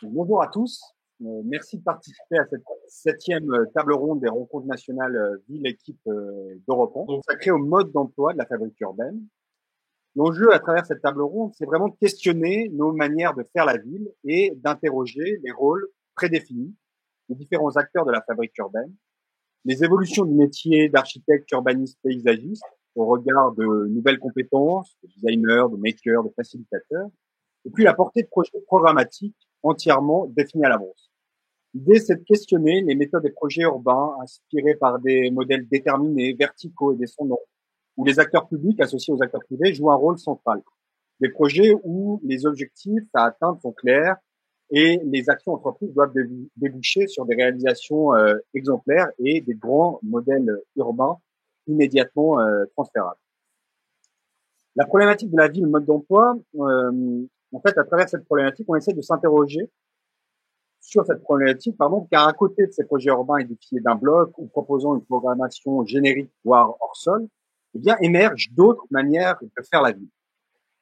Bonjour à tous. Merci de participer à cette 7e table ronde des rencontres nationales ville-équipe d'Europe 1, consacrée au mode d'emploi de la fabrique urbaine. L'enjeu à travers cette table ronde, c'est vraiment de questionner nos manières de faire la ville et d'interroger les rôles prédéfinis des différents acteurs de la fabrique urbaine, les évolutions du métier d'architecte, urbaniste, paysagiste au regard de nouvelles compétences, de designers, de makers, de facilitateurs, et puis la portée de projets programmatiques entièrement définis à l'avance. L'idée, c'est de questionner les méthodes des projets urbains inspirés par des modèles déterminés, verticaux et descendants, où les acteurs publics associés aux acteurs privés jouent un rôle central. Des projets où les objectifs à atteindre sont clairs et les actions entreprises doivent déboucher sur des réalisations exemplaires et des grands modèles urbains immédiatement transférables. La problématique de la ville, mode d'emploi, en fait, à travers cette problématique, on essaie de s'interroger sur cette problématique, car à côté de ces projets urbains édifiés d'un bloc ou proposant une programmation générique, voire hors sol, eh bien, émergent d'autres manières de faire la ville,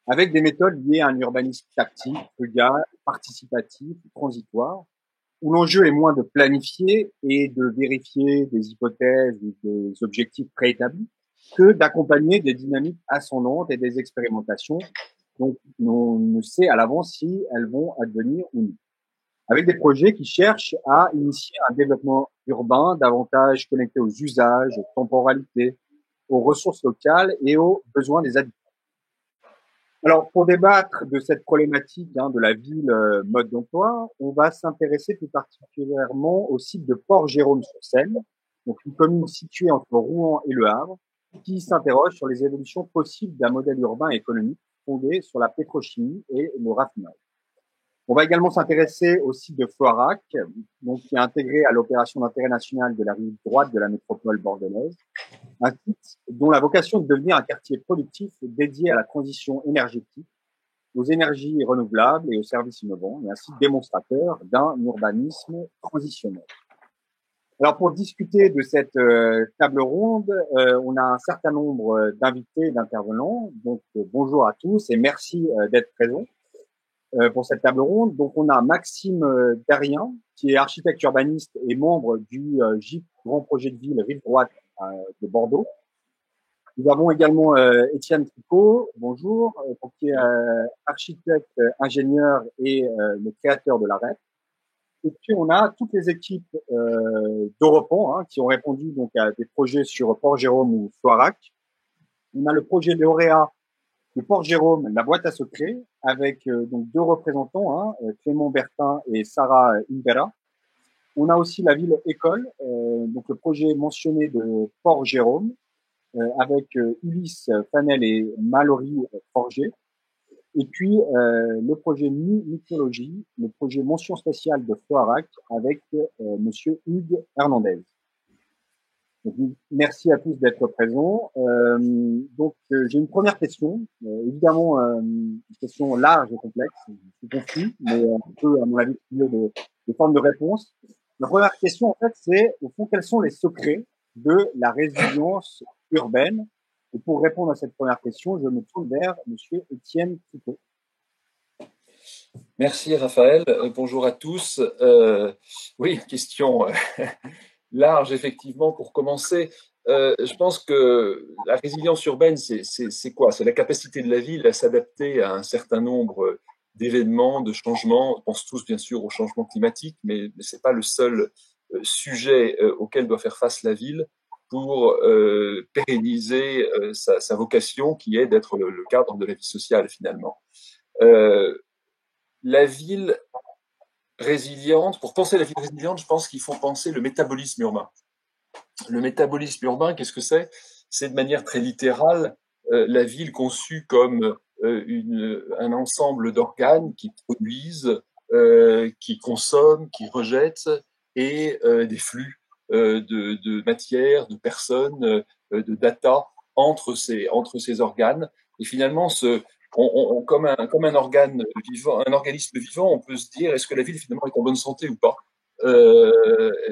avec des méthodes liées à un urbanisme tactique, frugal, participatif, transitoire, où l'enjeu est moins de planifier et de vérifier des hypothèses ou des objectifs préétablis, que d'accompagner des dynamiques ascendantes et des expérimentations dont on ne sait à l'avance si elles vont advenir ou non. Avec des projets qui cherchent à initier un développement urbain davantage connecté aux usages, aux temporalités, aux ressources locales et aux besoins des habitants. Alors, pour débattre de cette problématique de la ville mode d'emploi, on va s'intéresser plus particulièrement au site de Port-Jérôme-sur-Seine, donc une commune située entre Rouen et Le Havre, qui s'interroge sur les évolutions possibles d'un modèle urbain et économique fondé sur la pétrochimie et le raffinage. On va également s'intéresser au site de Floirac, donc qui est intégré à l'opération d'intérêt national de la rive droite de la métropole bordelaise, un site dont la vocation est de devenir un quartier productif dédié à la transition énergétique, aux énergies renouvelables et aux services innovants, et un site démonstrateur d'un urbanisme transitionnel. Alors, pour discuter de cette table ronde, on a un certain nombre d'invités et d'intervenants. Donc, bonjour à tous et merci d'être présents pour cette table ronde. Donc, on a Maxime Darrien, qui est architecte urbaniste et membre du GIP Grand Projet de Ville Rive Droite de Bordeaux. Nous avons également Étienne Tricot, bonjour, qui est architecte, ingénieur et le créateur de la REP. Et puis, on a toutes les équipes d'Europe 1 qui ont répondu donc à des projets sur Port-Jérôme ou Floirac. On a le projet lauréat de Port-Jérôme, la boîte à secrets, avec donc deux représentants, Clément Bertin et Sarah Invera. On a aussi la ville école, donc le projet mentionné de Port-Jérôme, avec Ulysse Fanel et Mallory Forger. Et puis le projet mythologie, le projet mention spéciale de Floirac avec Monsieur Hugues Hernandez. Donc, merci à tous d'être présents. J'ai une première question, évidemment une question large et complexe, c'est confus, mais un peu à mon avis de forme de réponse. La première question en fait, c'est au fond quels sont les secrets de la résilience urbaine. Et pour répondre à cette première question, je me tourne vers Monsieur Étienne Tricot. Merci Raphaël, bonjour à tous. Oui, question large effectivement pour commencer. Je pense que la résilience urbaine, c'est quoi? C'est la capacité de la ville à s'adapter à un certain nombre d'événements, de changements. On pense tous bien sûr au changement climatique, mais ce n'est pas le seul sujet auquel doit faire face la ville pour pérenniser sa vocation qui est d'être le cadre de la vie sociale finalement. La ville résiliente, pour penser la ville résiliente, je pense qu'il faut penser le métabolisme urbain. Le métabolisme urbain, qu'est-ce que c'est? C'est de manière très littérale la ville conçue comme un ensemble d'organes qui produisent, qui consomment, qui rejettent, et des flux de matière, de personnes, de data entre ces organes. Et finalement, comme un organe vivant, un organisme vivant, on peut se dire est-ce que la ville finalement est en bonne santé ou pas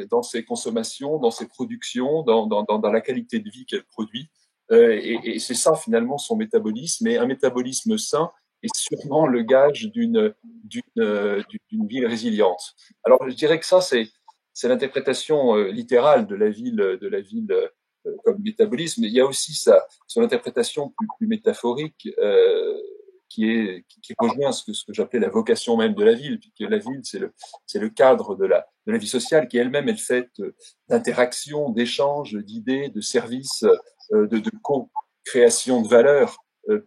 dans ses consommations, dans ses productions, dans la qualité de vie qu'elle produit. Et c'est ça finalement son métabolisme. Et un métabolisme sain, est sûrement le gage d'une ville résiliente. Alors, je dirais que ça, c'est l'interprétation littérale de la ville comme métabolisme. Mais il y a aussi son interprétation plus métaphorique qui rejoint ce que j'appelais la vocation même de la ville, puisque la ville, c'est le cadre de la vie sociale qui elle-même est faite d'interactions, d'échanges, d'idées, de services, de co-création de valeurs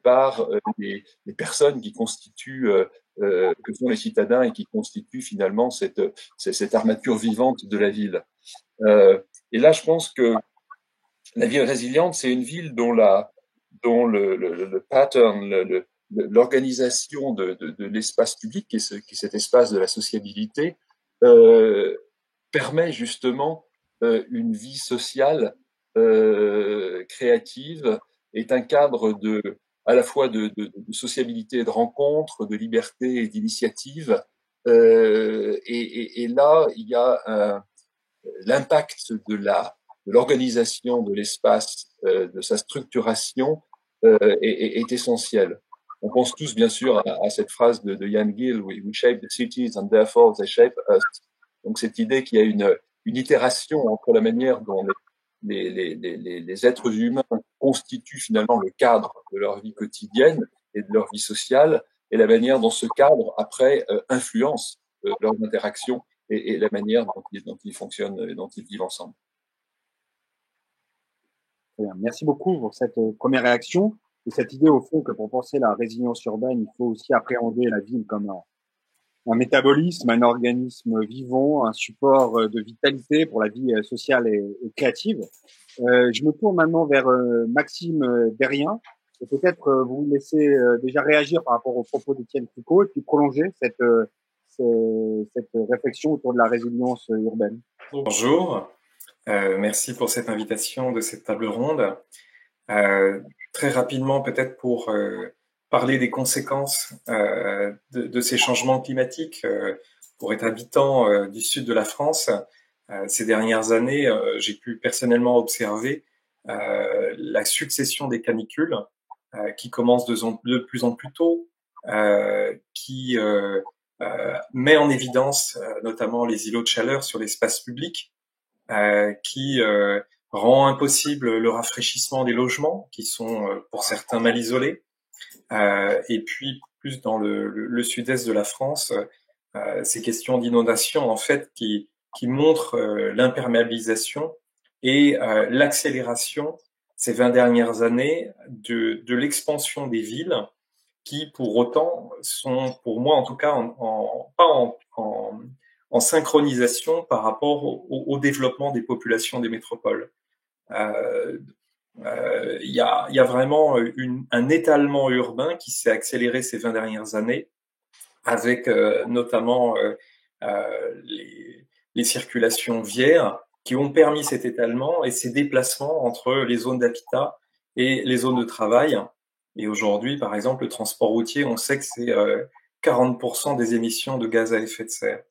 par les personnes qui constituent, que sont les citadins et qui constituent finalement cette armature vivante de la ville. Et là, je pense que la ville résiliente, c'est une ville dont le pattern, l'organisation de l'espace public, qui est cet espace de la sociabilité, permet justement une vie sociale créative, est un cadre à la fois de sociabilité et de rencontre, de liberté et d'initiative. Et là, il y a l'impact de l'organisation de l'espace, de sa structuration, est essentiel. On pense tous, bien sûr, à cette phrase de Jan Gehl, we shape the cities and therefore they shape us. Donc, cette idée qu'il y a une itération entre la manière dont les êtres humains constituent finalement le cadre de leur vie quotidienne et de leur vie sociale, et la manière dont ce cadre, après, influence leurs interactions et la manière dont ils fonctionnent et dont ils vivent ensemble. Merci beaucoup pour cette première réaction et cette idée au fond que pour penser la résilience urbaine, il faut aussi appréhender la ville comme un métabolisme, un organisme vivant, un support de vitalité pour la vie sociale et créative. Je me tourne maintenant vers Maxime Derrien et peut-être vous laisser déjà réagir par rapport aux propos d'Étienne Tricot et puis prolonger cette réflexion autour de la résilience urbaine. Bonjour. Merci pour cette invitation de cette table ronde. Très rapidement, peut-être pour parler des conséquences de ces changements climatiques pour être habitant du sud de la France. Ces dernières années, j'ai pu personnellement observer la succession des canicules qui commencent de plus en plus tôt, qui met en évidence notamment les îlots de chaleur sur l'espace public, qui rend impossible le rafraîchissement des logements, qui sont pour certains mal isolés. Et puis, plus dans le sud-est de la France, ces questions d'inondation, en fait, qui montrent l'imperméabilisation et l'accélération ces 20 dernières années de l'expansion des villes, qui, pour autant, sont, pour moi en tout cas, pas en synchronisation par rapport au développement des populations des métropoles. Il y a vraiment un étalement urbain qui s'est accéléré ces 20 dernières années, avec notamment les circulations viaires qui ont permis cet étalement et ces déplacements entre les zones d'habitat et les zones de travail. Et aujourd'hui, par exemple, le transport routier, on sait que c'est 40% des émissions de gaz à effet de serre.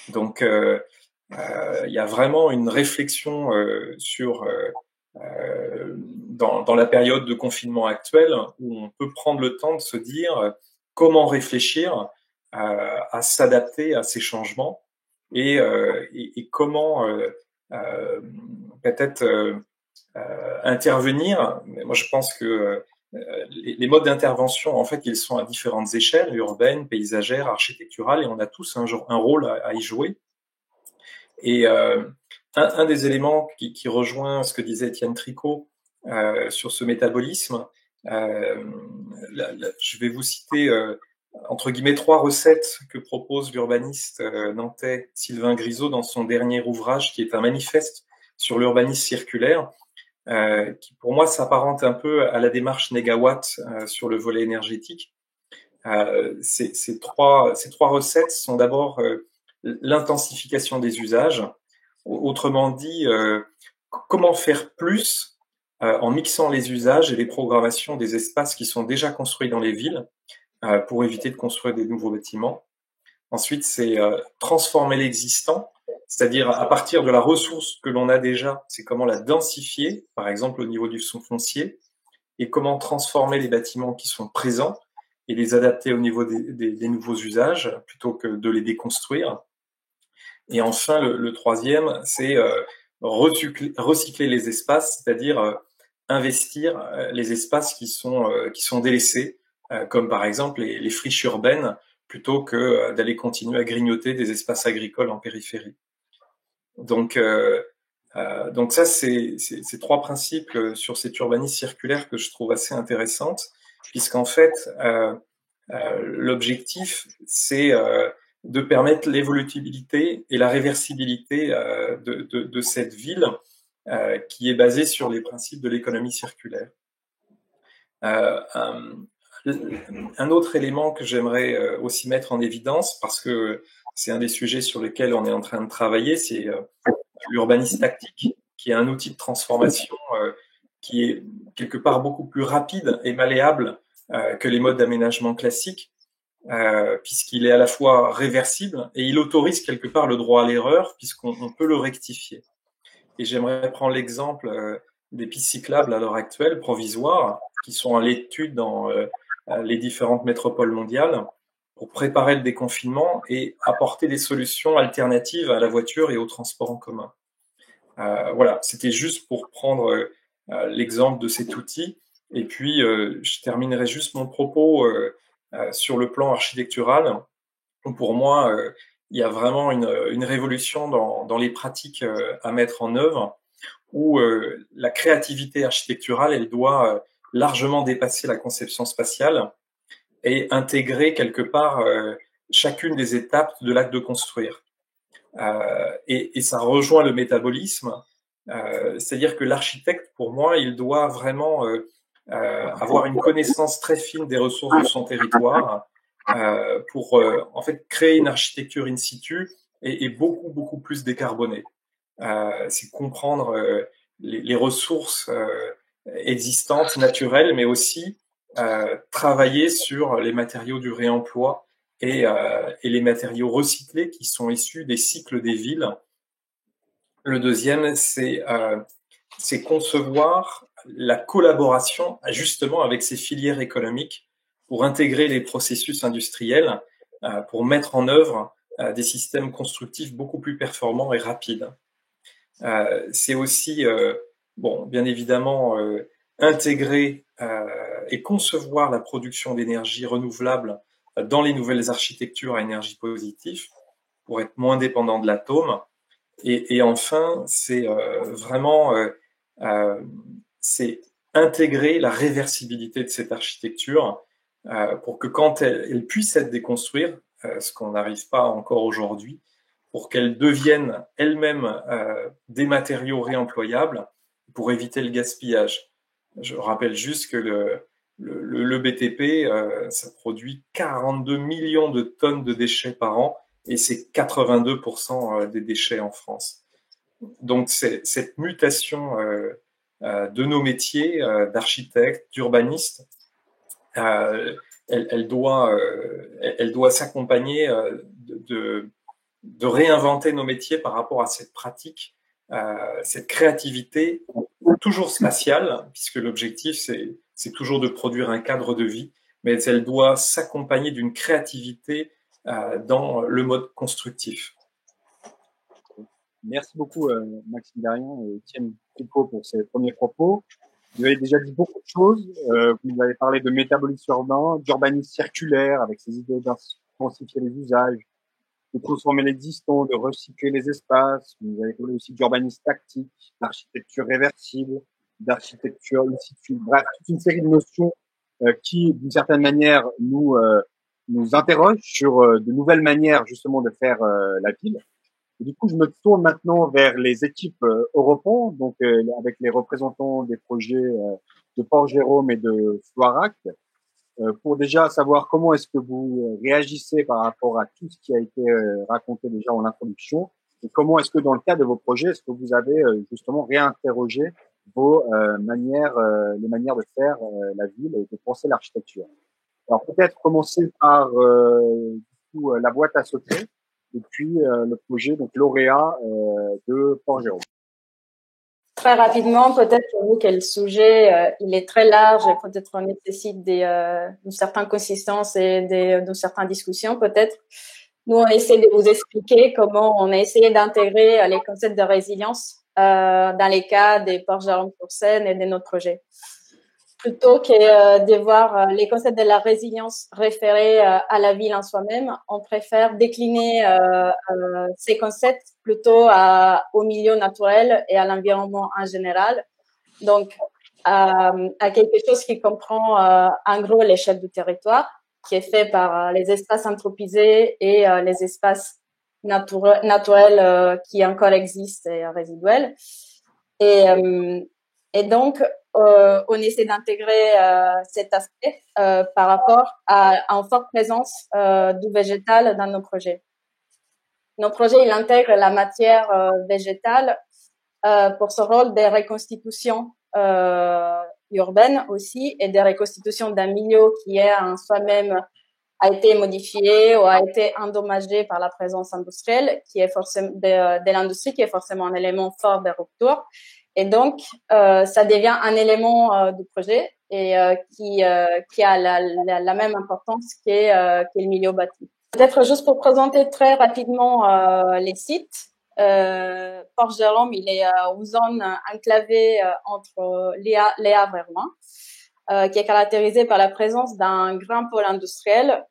Donc, il y a vraiment une réflexion sur dans la période de confinement actuelle où on peut prendre le temps de se dire comment réfléchir à s'adapter à ces changements et comment peut-être intervenir. Mais moi, je pense que les modes d'intervention, en fait, ils sont à différentes échelles, urbaines, paysagères, architecturales, et on a tous un rôle à y jouer. Et un des éléments qui rejoint ce que disait Étienne Tricot sur ce métabolisme, je vais vous citer entre guillemets 3 recettes que propose l'urbaniste nantais Sylvain Grisot dans son dernier ouvrage, qui est un manifeste sur l'urbanisme circulaire, qui pour moi s'apparente un peu à la démarche Négawatt sur le volet énergétique. Ces trois recettes sont d'abord l'intensification des usages, autrement dit, comment faire plus en mixant les usages et les programmations des espaces qui sont déjà construits dans les villes pour éviter de construire des nouveaux bâtiments. Ensuite, c'est transformer l'existant, c'est-à-dire à partir de la ressource que l'on a déjà, c'est comment la densifier, par exemple au niveau du son foncier, et comment transformer les bâtiments qui sont présents et les adapter au niveau des nouveaux usages plutôt que de les déconstruire. Et enfin, le troisième, c'est recycler les espaces, c'est-à-dire investir les espaces qui sont délaissés, comme par exemple les friches urbaines, plutôt que d'aller continuer à grignoter des espaces agricoles en périphérie. Donc ça, c'est ces trois principes sur cet urbanisme circulaire que je trouve assez intéressantes, puisqu'en fait, l'objectif, c'est de permettre l'évolutivité et la réversibilité de cette ville qui est basée sur les principes de l'économie circulaire. Un autre élément que j'aimerais aussi mettre en évidence, parce que c'est un des sujets sur lesquels on est en train de travailler, c'est l'urbanisme tactique, qui est un outil de transformation qui est quelque part beaucoup plus rapide et malléable que les modes d'aménagement classiques, puisqu'il est à la fois réversible et il autorise quelque part le droit à l'erreur, puisqu'on peut le rectifier. Et j'aimerais prendre l'exemple des pistes cyclables à l'heure actuelle, provisoires, qui sont à l'étude dans les différentes métropoles mondiales, pour préparer le déconfinement et apporter des solutions alternatives à la voiture et au transport en commun. Voilà, c'était juste pour prendre l'exemple de cet outil. Et puis, je terminerai juste mon propos sur le plan architectural. Pour moi, il y a vraiment une révolution dans les pratiques à mettre en œuvre, où la créativité architecturale, elle doit largement dépasser la conception spatiale et intégrer quelque part chacune des étapes de l'acte de construire. Et ça rejoint le métabolisme, c'est-à-dire que l'architecte, pour moi, il doit vraiment avoir une connaissance très fine des ressources de son territoire pour en fait créer une architecture in situ et beaucoup plus décarbonée. C'est comprendre les ressources existantes, naturelles, mais aussi travailler sur les matériaux du réemploi et les matériaux recyclés qui sont issus des cycles des villes. Le deuxième, c'est concevoir la collaboration justement avec ces filières économiques pour intégrer les processus industriels, pour mettre en œuvre des systèmes constructifs beaucoup plus performants et rapides. C'est aussi, bien évidemment, intégrer et concevoir la production d'énergie renouvelable dans les nouvelles architectures à énergie positive pour être moins dépendant de l'atome. Et enfin, c'est vraiment c'est intégrer la réversibilité de cette architecture pour que quand elle puisse être déconstruite, ce qu'on n'arrive pas encore aujourd'hui, pour qu'elle devienne elle-même des matériaux réemployables pour éviter le gaspillage. Je rappelle juste que le BTP, ça produit 42 millions de tonnes de déchets par an et c'est 82% des déchets en France. Donc cette mutation de nos métiers d'architectes, d'urbanistes, elle doit s'accompagner de réinventer nos métiers par rapport à cette pratique, cette créativité toujours spatiale, puisque l'objectif c'est toujours de produire un cadre de vie, mais elle doit s'accompagner d'une créativité dans le mode constructif. Merci beaucoup Maxime Darian et Étienne Tricot pour ces premiers propos. Vous avez déjà dit beaucoup de choses. Vous avez parlé de métabolisme urbain, d'urbanisme circulaire avec ses idées d'intensifier les usages, de transformer l'existant, de recycler les espaces. Vous avez parlé aussi d'urbanisme tactique, d'architecture réversible, d'architecture in situ. Bref, toute une série de notions qui, d'une certaine manière, nous interrogent sur de nouvelles manières justement de faire la ville. Et du coup, je me tourne maintenant vers les équipes Europan, donc avec les représentants des projets de Port-Jérôme et de Floirac, pour déjà savoir comment est-ce que vous réagissez par rapport à tout ce qui a été raconté déjà en introduction, et comment est-ce que dans le cadre de vos projets, est-ce que vous avez justement réinterrogé vos manières, les manières de faire la ville et de penser l'architecture. Alors peut-être commencer par du coup, la boîte à secrets. Et puis le projet donc lauréat de Port-Jérôme. Très rapidement, peut-être pour vous que le sujet il est très large et peut-être on nécessite d'une certaine consistance et de certaines discussions peut-être. Nous, on essaie de vous expliquer comment on a essayé d'intégrer les concepts de résilience dans les cas des Port-Jérôme-sur-Seine et de notre projet. Plutôt que de voir les concepts de la résilience référés à la ville en soi-même, on préfère décliner ces concepts plutôt au milieu naturel et à l'environnement en général. Donc, à quelque chose qui comprend en gros l'échelle du territoire, qui est fait par les espaces anthropisés et les espaces naturels qui encore existent et résiduels. Et donc, on essaie d'intégrer cet aspect par rapport à une forte présence du végétal dans nos projets. Nos projets, ils intègrent la matière végétale pour ce rôle des reconstitutions urbaines aussi et des reconstitutions d'un milieu qui est en soi-même a été modifié ou a été endommagé par la présence industrielle, qui est forcément de l'industrie, qui est forcément un élément fort de rupture. Et donc, ça devient un élément du projet et qui a la même importance qu'est le milieu bâti. Peut-être juste pour présenter très rapidement les sites. Port-Jérôme, il est une zone enclavée entre Les Havres et Rouen, qui est caractérisée par la présence d'un grand pôle industriel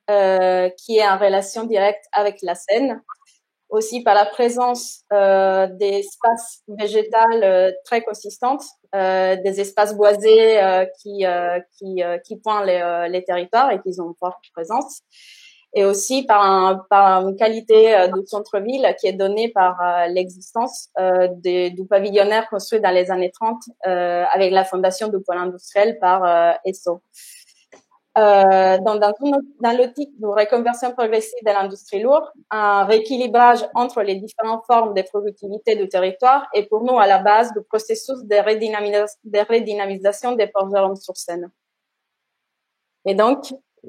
qui est en relation directe avec la Seine. Aussi par la présence d'espaces végétaux très consistants, des espaces boisés qui pointent les territoires et qui ont une forte présence. Et aussi par une qualité du centre-ville qui est donnée par l'existence du pavillonnaire construit dans les années 30 avec la fondation du pôle industriel par Esso. Dans l'optique de reconversion progressive de l'industrie lourde, un rééquilibrage entre les différentes formes de productivité du territoire est pour nous à la base du processus de redynamisation des Port-Jérôme-sur-Seine. Et donc,